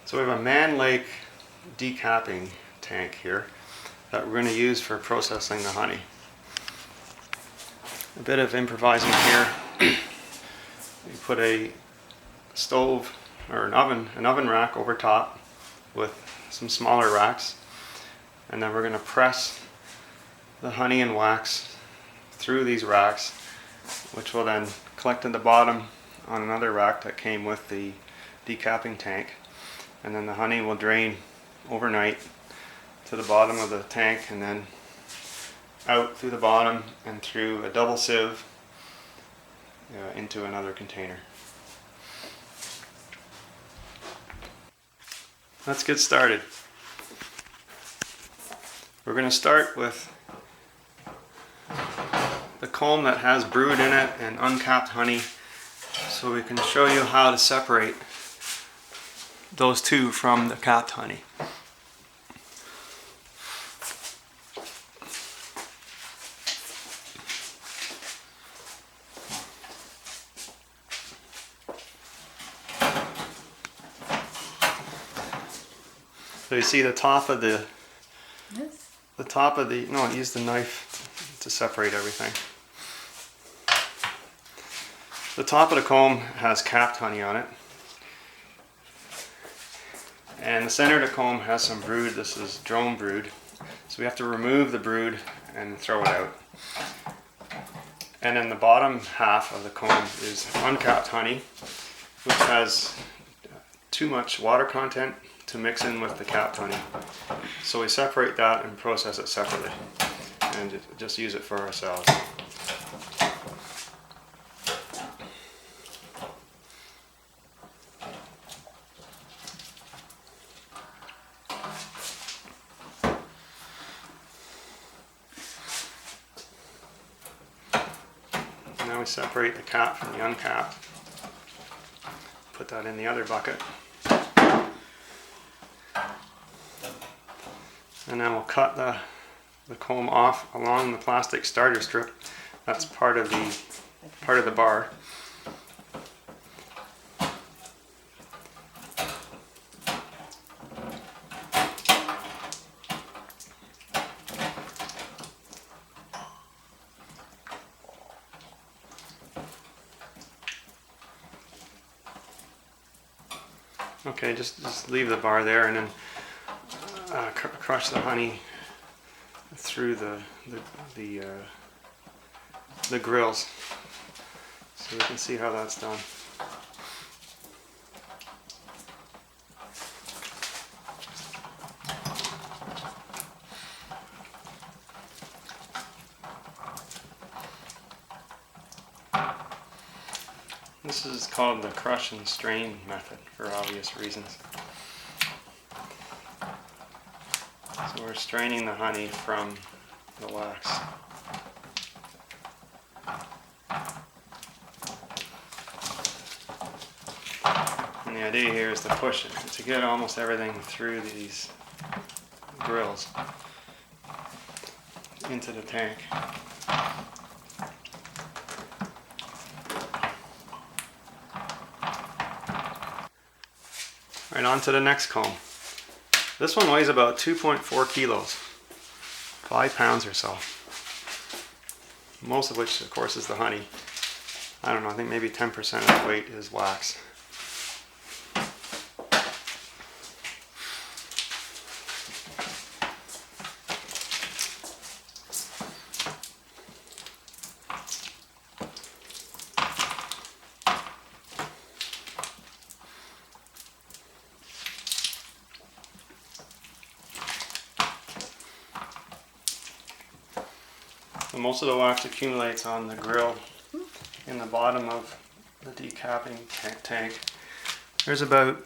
So we have a Mann Lake decapping tank here that we're going to use for processing the honey. A bit of improvising here. We put a stove or an oven rack over top with some smaller racks, and then we're going to press the honey and wax through these racks, which will then collect at the bottom on another rack that came with the decapping tank, and then the honey will drain overnight to the bottom of the tank and then out through the bottom and through a double sieve into another container. Let's get started. We're going to start with the comb that has brood in it and uncapped honey, so we can show you how to separate those two from the capped honey. So you see the top of the no, use the knife to separate everything. The top of the comb has capped honey on it, and the center of the comb has some brood. This is drone brood, so we have to remove the brood and throw it out. And then the bottom half of the comb is uncapped honey, which has too much water content to mix in with the capped honey. So we separate that and process it separately and just use it for ourselves. Now we separate the cap from the uncapped. Put that in the other bucket. And then we'll cut the comb off along the plastic starter strip. That's part of the bar. Okay, just leave the bar there and then crush the honey through the grills, so we can see how that's done. This is called the crush and strain method for obvious reasons. So we're straining the honey from the wax. And the idea here is to push it, to get almost everything through these grills into the tank. Right, on to the next comb. This one weighs about 2.4 kilos, 5 pounds or so. Most of which, of course, is the honey. I don't know, I think maybe 10% of the weight is wax. Most of the wax accumulates on the grill in the bottom of the decapping tank. There's about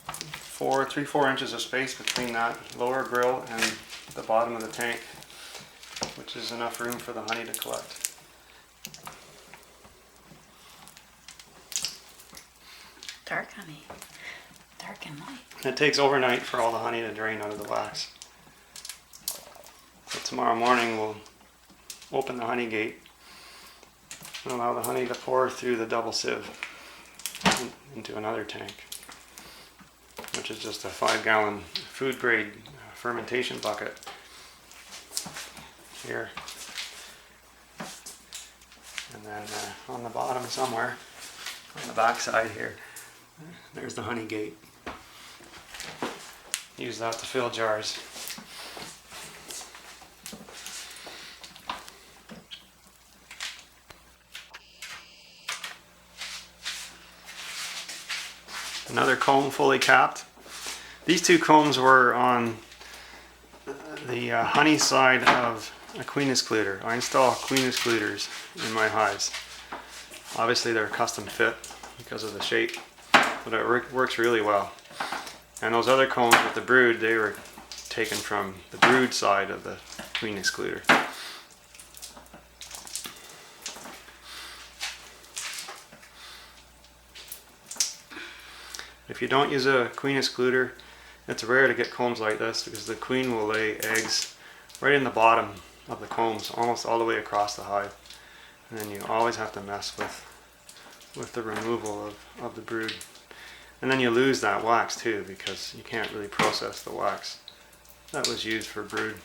3-4 inches of space between that lower grill and the bottom of the tank, which is enough room for the honey to collect. Dark honey, dark and light. It takes overnight for all the honey to drain out of the wax. So tomorrow morning we'll open the honey gate and allow the honey to pour through the double sieve into another tank. which is just a 5-gallon food grade fermentation bucket here. And then on the bottom somewhere, on the back side here, there's the honey gate. Use that to fill jars. Another comb fully capped. These two combs were on the honey side of a queen excluder. I install queen excluders in my hives. Obviously they're custom fit because of the shape, but it works really well. And those other combs with the brood, they were taken from the brood side of the queen excluder. If you don't use a queen excluder, it's rare to get combs like this because the queen will lay eggs right in the bottom of the combs, almost all the way across the hive. And then you always have to mess with the removal of the brood. And then you lose that wax too because you can't really process the wax that was used for brood.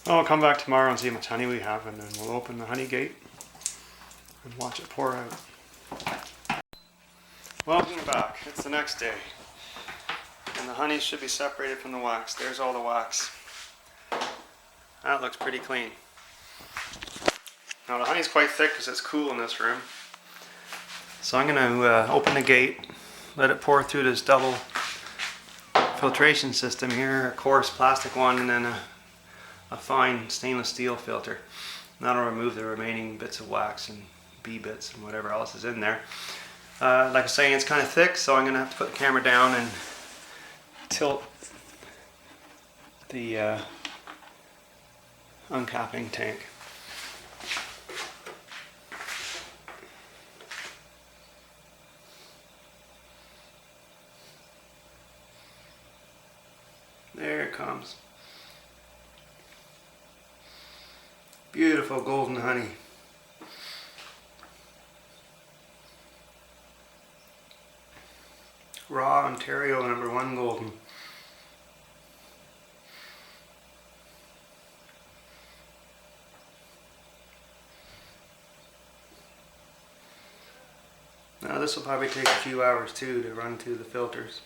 I'll come back tomorrow and see how much honey we have, and then we'll open the honey gate and watch it pour out. Welcome back. It's the next day, and the honey should be separated from the wax. There's all the wax. That looks pretty clean. Now the honey's quite thick because it's cool in this room, so I'm going to open the gate, let it pour through this double filtration system here, a coarse plastic one, and then a fine stainless steel filter. And that'll remove the remaining bits of wax and bee bits and whatever else is in there. Like I was saying, it's kind of thick, so I'm going to have to put the camera down and tilt the uncapping tank. There it comes. Beautiful golden honey. Raw Ontario #1 golden. Now this will probably take a few hours too to run through the filters,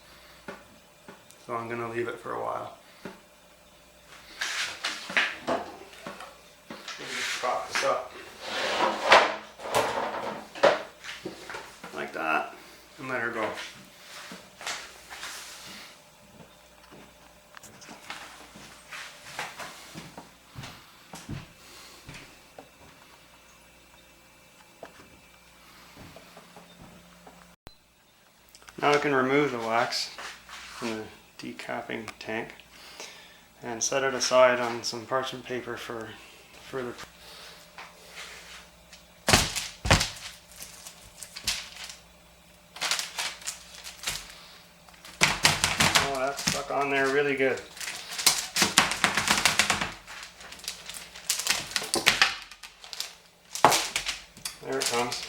so I'm going to leave it for a while. Prop this up like that and let her go. Now I can remove the wax from the decapping tank and set it aside on some parchment paper for further. Oh, that's stuck on there really good. There it comes.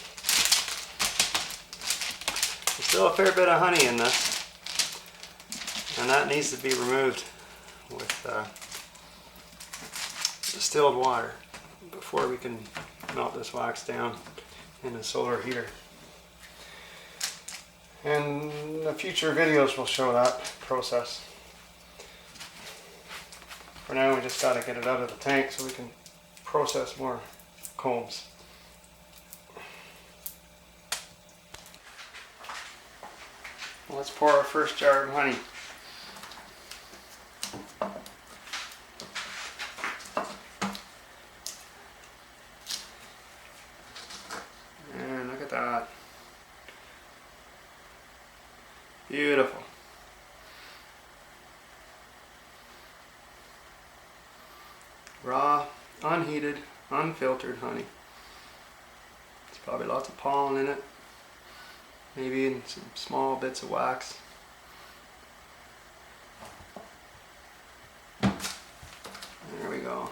There's still a fair bit of honey in this, and that needs to be removed with distilled water before we can melt this wax down in a solar heater. And the future videos will show that process. For now, we just got to get it out of the tank so we can process more combs. Let's pour our first jar of honey. And look at that. Beautiful. Raw, unheated, unfiltered honey. There's probably lots of pollen in it. Maybe in some small bits of wax. There we go.